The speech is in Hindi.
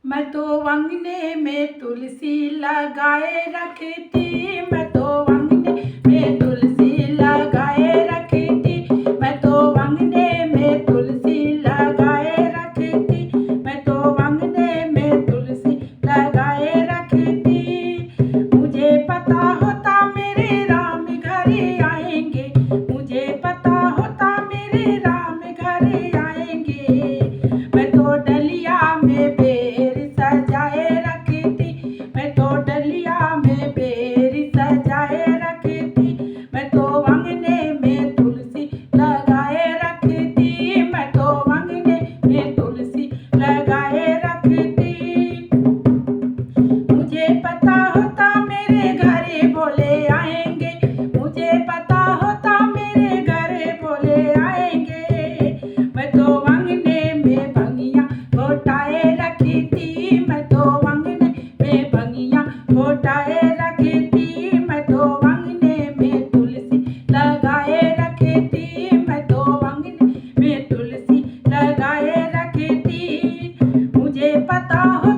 मैं तो अंगने में तुलसी लगाए रखती, मैं तो अंगने में तुलसी लगाए रखती, मैं तो अंगने में तुलसी लगाए रखती, मैं तो अंगने में तुलसी लगाए रखती। मुझे पता होता मेरे राम घर आएंगे, मुझे पता होता मेरे राम घर आएंगे। मैं तो डलिया में सजाए रखती, मैं तो डलिया में बेर सजाए रखती, मैं तो अंगने में तुलसी लगाए रखती, मैं तो अंगने में तुलसी लगाए रखती। मुझे पता होता मेरे घर भोले आएंगे, मुझे पता होता मेरे घर भोले आएंगे। मैं तो अंगने में भंगिया घोटाए रखती, मैं तो अंगने में भंगिया घोटाए रखती, मैं तो अंगने में तुलसी लगाए रखती, मैं तो अंगने में तुलसी लगाए रखती। मुझे पता हो